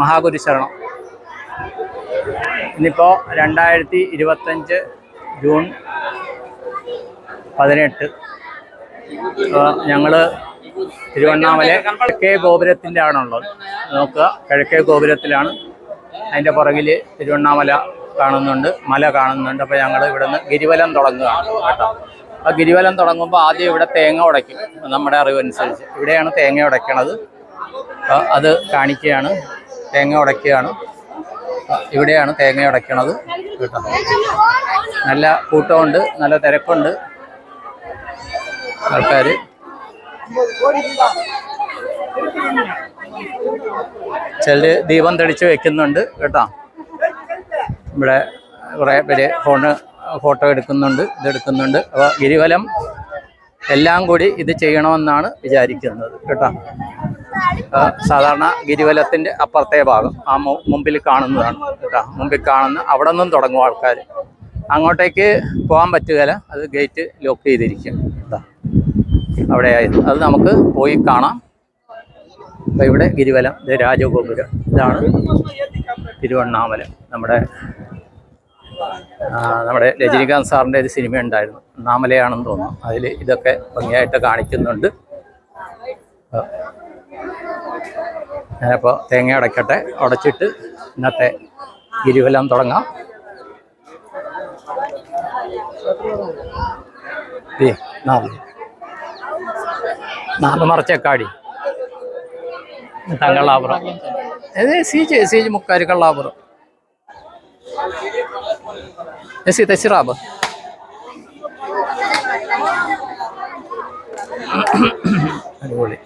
മഹാഗുരു ശരണം. ഇന്നിപ്പോൾ 2025 ജൂൺ 18. ഞങ്ങൾ തിരുവണ്ണാമല കിഴക്കേ ഗോപുരത്തിൻ്റെ ആണുള്ളത്. നോക്കുക, കിഴക്കേ ഗോപുരത്തിലാണ്. അതിൻ്റെ പുറകിൽ തിരുവണ്ണാമല കാണുന്നുണ്ട്, മല കാണുന്നുണ്ട്. അപ്പോൾ ഞങ്ങൾ ഇവിടെ നിന്ന് ഗിരിവലം തുടങ്ങുകയാണ് കേട്ടോ. അപ്പോൾ ഗിരിവലം തുടങ്ങുമ്പോൾ ആദ്യം ഇവിടെ തേങ്ങ ഉടയ്ക്കും. നമ്മുടെ അറിവനുസരിച്ച് ഇവിടെയാണ് തേങ്ങ ഉടയ്ക്കണത്. അത് കാണിക്കുകയാണ്. തേങ്ങ ഉടയ്ക്കുകയാണ്. ഇവിടെയാണ് തേങ്ങ ഉടയ്ക്കണത് കേട്ടോ. നല്ല കൂട്ടമുണ്ട്, നല്ല തിരക്കുണ്ട്. ആൾക്കാർ ചിലർ ദീപം തെളിച്ച് വെക്കുന്നുണ്ട് കേട്ടോ. ഇവിടെ കുറേ പേര് ഫോട്ടോ എടുക്കുന്നുണ്ട്, ഇതെടുക്കുന്നുണ്ട്. അപ്പോൾ ഗിരിവലം എല്ലാം കൂടി ഇത് ചെയ്യണമെന്നാണ് വിചാരിക്കുന്നത് കേട്ടോ. സാധാരണ ഗിരിവലത്തിൻ്റെ അപ്പുറത്തെ ഭാഗം ആ മുമ്പിൽ കാണുന്നതാണ് കേട്ടോ. മുമ്പിൽ കാണുന്ന അവിടെ നിന്നും തുടങ്ങും ആൾക്കാർ. അങ്ങോട്ടേക്ക് പോകാൻ പറ്റുകയില്ല, അത് ഗേറ്റ് ലോക്ക് ചെയ്തിരിക്കും കേട്ടോ. അവിടെയായിരുന്നു, അത് നമുക്ക് പോയി കാണാം. അപ്പോൾ ഇവിടെ ഗിരിവലം, ഇത് രാജഗോപുരം, ഇതാണ് തിരുവണ്ണാമല. നമ്മുടെ രജനികാന്ത് സാറിൻ്റെ ഒരു സിനിമ ഉണ്ടായിരുന്നു, അണ്ണാമലയാണെന്ന് തോന്നുന്നു. അതിൽ ഇതൊക്കെ ഭംഗിയായിട്ട് കാണിക്കുന്നുണ്ട്. ഞാനപ്പോൾ തേങ്ങ ഉടയ്ക്കട്ടെ, ഉടച്ചിട്ട് ഇന്നത്തെ ഗിരിവലം തുടങ്ങാം. നാല് മറച്ചക്കാടി തങ്കള്ളാപുരം, സീജ് മുക്കാരി കള്ളാപുരം, തെസിറാബ്. അടിപൊളി.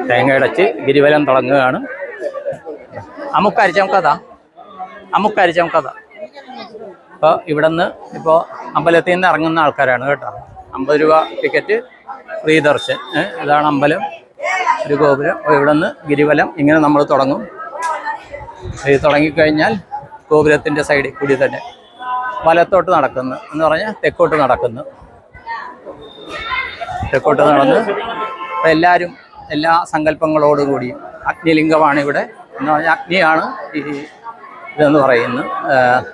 തേങ്ങ അടച്ച് ഗിരിവലം തുടങ്ങുകയാണ്. അമുക്കരിച്ചം കഥ. അപ്പോൾ ഇവിടെ നിന്ന് ഇപ്പോൾ അമ്പലത്തിൽ നിന്ന് ഇറങ്ങുന്ന ആൾക്കാരാണ് കേട്ടോ. 50 രൂപ ടിക്കറ്റ്, ഫ്രീ ദർശൻ. ഇതാണ് അമ്പലം, ഒരു ഗോപുരം. അപ്പോൾ ഇവിടെ നിന്ന് ഗിരിവലം ഇങ്ങനെ നമ്മൾ തുടങ്ങും. ഇത് തുടങ്ങിക്കഴിഞ്ഞാൽ ഗോപുരത്തിൻ്റെ സൈഡിൽ കൂടി തന്നെ വലത്തോട്ട് നടക്കുന്നു, എന്ന് പറഞ്ഞാൽ തെക്കോട്ട് നടക്കുന്നു. തെക്കോട്ട് നടന്ന് അപ്പോൾ എല്ലാവരും എല്ലാ സങ്കല്പങ്ങളോടുകൂടി അഗ്നിലിംഗമാണ് ഇവിടെ, എന്ന് പറഞ്ഞാൽ അഗ്നിയാണ് ഈ ഇതെന്ന് പറയുന്നത്.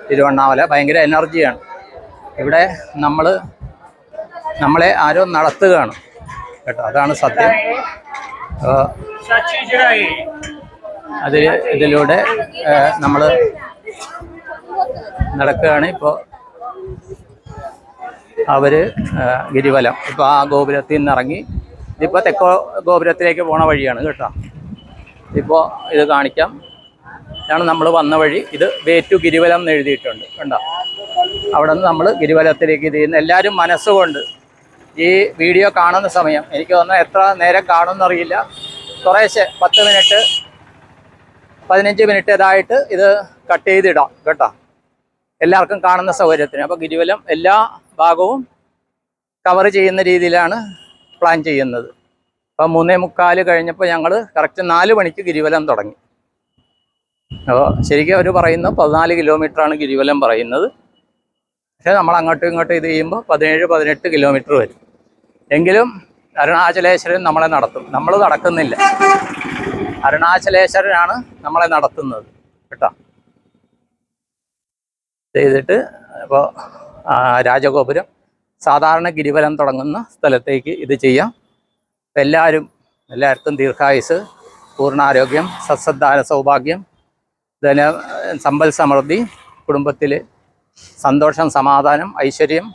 തിരുവണ്ണാമല ഭയങ്കര എനർജിയാണ്. ഇവിടെ നമ്മളെ ആരോ നടത്തുകയാണ് കേട്ടോ, അതാണ് സത്യം. ഇതിലൂടെ നമ്മൾ നടക്കുകയാണ്. ഇപ്പോൾ അവർ ഗിരിവലം ഇപ്പോൾ ആ ഗോപുരത്തിൽ നിന്ന് ഇറങ്ങി, ഇതിപ്പോൾ തെക്കോ ഗോപുരത്തിലേക്ക് പോണ വഴിയാണ് കേട്ടോ. ഇപ്പോൾ ഇത് കാണിക്കാം. ഇതാണ് നമ്മൾ വന്ന വഴി. ഇത് വേ ടു ഗിരിവലം എന്ന് എഴുതിയിട്ടുണ്ട് കണ്ടോ. അവിടെ നിന്ന് നമ്മൾ ഗിരിവലത്തിലേക്ക് ഇത് ചെയ്യുന്ന എല്ലാവരും മനസ്സുകൊണ്ട് ഈ വീഡിയോ കാണുന്ന സമയം, എനിക്ക് തോന്നുന്നത് എത്ര നേരം കാണുമെന്നറിയില്ല, കുറേശ്ശെ 10 മിനിറ്റ് 15 മിനിറ്റ് ഇതായിട്ട് ഇത് കട്ട് ചെയ്തിടാം കേട്ടോ, എല്ലാവർക്കും കാണുന്ന സൗകര്യത്തിന്. അപ്പോൾ ഗിരിവലം എല്ലാ ഭാഗവും കവർ ചെയ്യുന്ന രീതിയിലാണ് പ്ലാൻ ചെയ്യുന്നത്. അപ്പോൾ 3:45 കഴിഞ്ഞപ്പോൾ ഞങ്ങൾ കറക്റ്റ് 4 മണിക്ക് ഗിരിവലം തുടങ്ങി. അപ്പോൾ ശരിക്കും അവർ പറയുന്നു 14 കിലോമീറ്ററാണ് ഗിരിവലം പറയുന്നത്. പക്ഷേ നമ്മൾ അങ്ങോട്ടും ഇങ്ങോട്ടും ഇത് ചെയ്യുമ്പോൾ 17-18 കിലോമീറ്റർ വരും. എങ്കിലും അരുണാചലേശ്വരൻ നമ്മളെ നടത്തും, നമ്മൾ നടക്കുന്നില്ല. അരുണാചലേശ്വരനാണ് നമ്മളെ നടത്തുന്നത് കേട്ടോ. ചെയ്തിട്ട് ഇപ്പോൾ രാജഗോപുരം, സാധാരണ ഗിരിവലം തുടങ്ങുന്ന സ്ഥലത്തേക്ക് ഇത് ചെയ്യാം. എല്ലാവർക്കും ദീർഘായുസ്, പൂർണ്ണാരോഗ്യം, സത്സദ്ധാര സൗഭാഗ്യം, സമ്പൽ സമൃദ്ധി, കുടുംബത്തിൽ സന്തോഷം, സമാധാനം, ഐശ്വര്യം,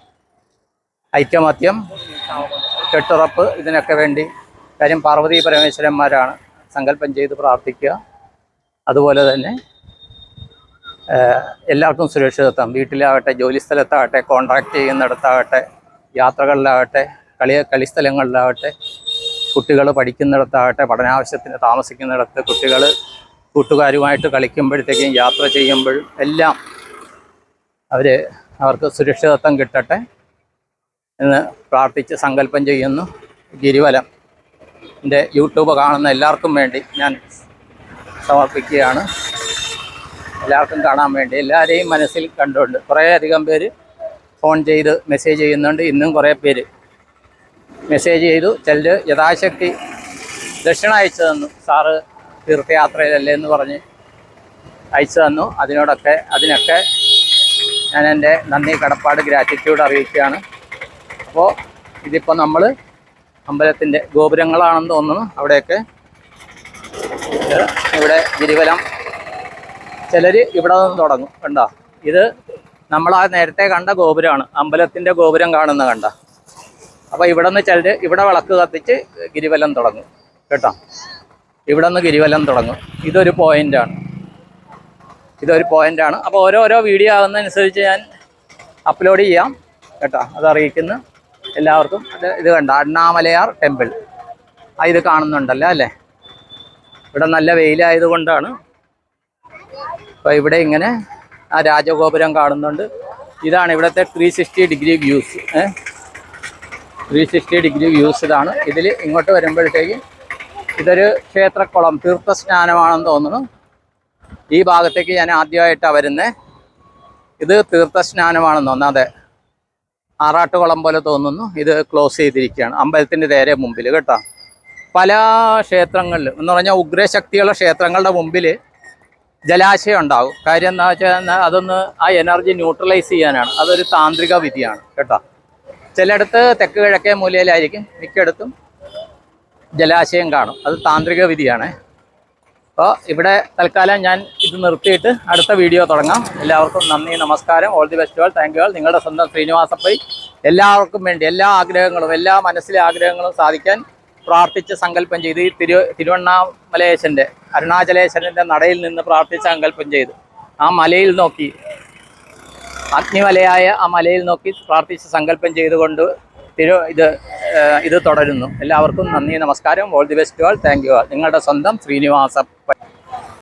ഐക്യമത്യം, കെട്ടുറപ്പ്, ഇതിനൊക്കെ വേണ്ടി കാര്യം പാർവതി പരമേശ്വരന്മാരാണ് സങ്കല്പം ചെയ്ത് പ്രാർത്ഥിക്കുക. അതുപോലെ തന്നെ എല്ലാവർക്കും സുരക്ഷിതത്വം, വീട്ടിലാകട്ടെ, ജോലിസ്ഥലത്താകട്ടെ, കോൺട്രാക്ട് ചെയ്യുന്നിടത്താകട്ടെ, യാത്രകളിലാകട്ടെ, കളിസ്ഥലങ്ങളിലാകട്ടെ, കുട്ടികൾ പഠിക്കുന്നിടത്താകട്ടെ, പഠനാവശ്യത്തിന് താമസിക്കുന്നിടത്ത്, കുട്ടികൾ കൂട്ടുകാരുമായിട്ട് കളിക്കുമ്പോഴത്തേക്കും, യാത്ര ചെയ്യുമ്പോഴും എല്ലാം അവർക്ക് സുരക്ഷിതത്വം കിട്ടട്ടെ എന്ന് പ്രാർത്ഥിച്ച് സങ്കല്പം ചെയ്യുന്നു. ഗിരിവലം എൻ്റെ യൂട്യൂബ് കാണുന്ന എല്ലാവർക്കും വേണ്ടി ഞാൻ സമർപ്പിക്കുകയാണ്. എല്ലാവർക്കും കാണാൻ വേണ്ടി, എല്ലാവരെയും മനസ്സിൽ കണ്ടുകൊണ്ട് കുറേയധികം പേര് ഫോൺ ചെയ്ത് മെസ്സേജ് ചെയ്യുന്നുണ്ട്. ഇന്നും കുറേ പേര് മെസ്സേജ് ചെയ്തു. ചിലർ യഥാശക്തി ദക്ഷിണ അയച്ചു തന്നു. സാറ് തീർത്ഥയാത്രയിലല്ലേ എന്ന് പറഞ്ഞ് അയച്ചു തന്നു. അതിനൊക്കെ ഞാൻ എൻ്റെ നന്ദി, കടപ്പാട്, ഗ്രാറ്റിറ്റ്യൂഡ് അറിയിക്കുകയാണ്. അപ്പോൾ ഇതിപ്പോൾ നമ്മൾ അമ്പലത്തിൻ്റെ ഗോപുരങ്ങളാണെന്ന് തോന്നുന്നു. അവിടെയൊക്കെ ഇവിടെ ഗിരിവലം ചിലർ ഇവിടെ നിന്ന് തുടങ്ങും. കണ്ടോ, ഇത് നമ്മൾ ആ നേരത്തെ കണ്ട ഗോപുരമാണ്, അമ്പലത്തിൻ്റെ ഗോപുരം കാണുന്ന കണ്ട. അപ്പോൾ ഇവിടെ നിന്ന് ചിലർ ഇവിടെ വിളക്ക് കത്തിച്ച് ഗിരിവലം തുടങ്ങും കേട്ടോ. ഇവിടെ നിന്ന് ഗിരിവലം തുടങ്ങും. ഇതൊരു പോയിൻ്റാണ്. അപ്പോൾ ഓരോരോ വീഡിയോ ആകുന്നതനുസരിച്ച് ഞാൻ അപ്ലോഡ് ചെയ്യാം കേട്ടോ. അത് അറിയിക്കുന്നു എല്ലാവർക്കും. ഇത് കണ്ട അണ്ണാമലയാർ ടെമ്പിൾ ഇത് കാണുന്നുണ്ടല്ലോ അല്ലേ. ഇവിടെ നല്ല വെയിലായതുകൊണ്ടാണ്. അപ്പോൾ ഇവിടെ ഇങ്ങനെ ആ രാജഗോപുരം കാണുന്നുണ്ട്. ഇതാണ് ഇവിടുത്തെ 360 ഡിഗ്രി വ്യൂസ്. 360 ഡിഗ്രി വ്യൂസ് ഇതാണ്. ഇതിൽ ഇങ്ങോട്ട് വരുമ്പോഴത്തേക്ക് ഇതൊരു ക്ഷേത്രക്കുളം, തീർത്ഥസ്നാനമാണെന്ന് തോന്നുന്നു. ഈ ഭാഗത്തേക്ക് ഞാൻ ആദ്യമായിട്ടാണ് വരുന്നത്. ഇത് തീർത്ഥസ്നാനമാണെന്ന് തോന്നുന്നു. അതെ, ആറാട്ടുകുളം പോലെ തോന്നുന്നു. ഇത് ക്ലോസ് ചെയ്തിരിക്കുകയാണ് അമ്പലത്തിൻ്റെ നേരെ മുമ്പിൽ കേട്ടോ. പല ക്ഷേത്രങ്ങളിൽ എന്ന് പറഞ്ഞാൽ ഉഗ്രശക്തിയുള്ള ക്ഷേത്രങ്ങളുടെ മുമ്പിൽ ജലാശയം ഉണ്ടാകും. കാര്യം എന്താ വെച്ചാൽ അതൊന്ന് ആ എനർജി ന്യൂട്രലൈസ് ചെയ്യാനാണ്. അതൊരു താന്ത്രിക വിധിയാണ് കേട്ടോ. ചിലയിടത്ത് തെക്ക് കിഴക്കേ മൂലയിലായിരിക്കും, മിക്കയിടത്തും ജലാശയം കാണും. അത് താന്ത്രിക വിധിയാണ്. അപ്പോൾ ഇവിടെ തൽക്കാലം ഞാൻ ഇത് നിർത്തിയിട്ട് അടുത്ത വീഡിയോ തുടങ്ങാം. എല്ലാവർക്കും നന്ദി, നമസ്കാരം. All the best, all thank you all. നിങ്ങളുടെ സ്വന്തം ശ്രീനിവാസപ്പൈ എല്ലാവർക്കും വേണ്ടി എല്ലാ ആഗ്രഹങ്ങളും, എല്ലാ മനസ്സിലെ ആഗ്രഹങ്ങളും സാധിക്കാൻ പ്രാർത്ഥിച്ച് സങ്കല്പം ചെയ്ത് ഈ തിരുവണ്ണാമലേശൻ്റെ, അരുണാചലേശ്വരൻ്റെ നടയിൽ നിന്ന് പ്രാർത്ഥിച്ച് സങ്കല്പം ചെയ്ത് ആ മലയിൽ നോക്കി, അഗ്നിമലയായ ആ മലയിൽ നോക്കി പ്രാർത്ഥിച്ച് സങ്കല്പം ചെയ്തുകൊണ്ട് ഇത് തുടരുന്നു. എല്ലാവർക്കും നന്ദി, നമസ്കാരം. All the best, all thank you all. നിങ്ങളുടെ സ്വന്തം ശ്രീനിവാസ.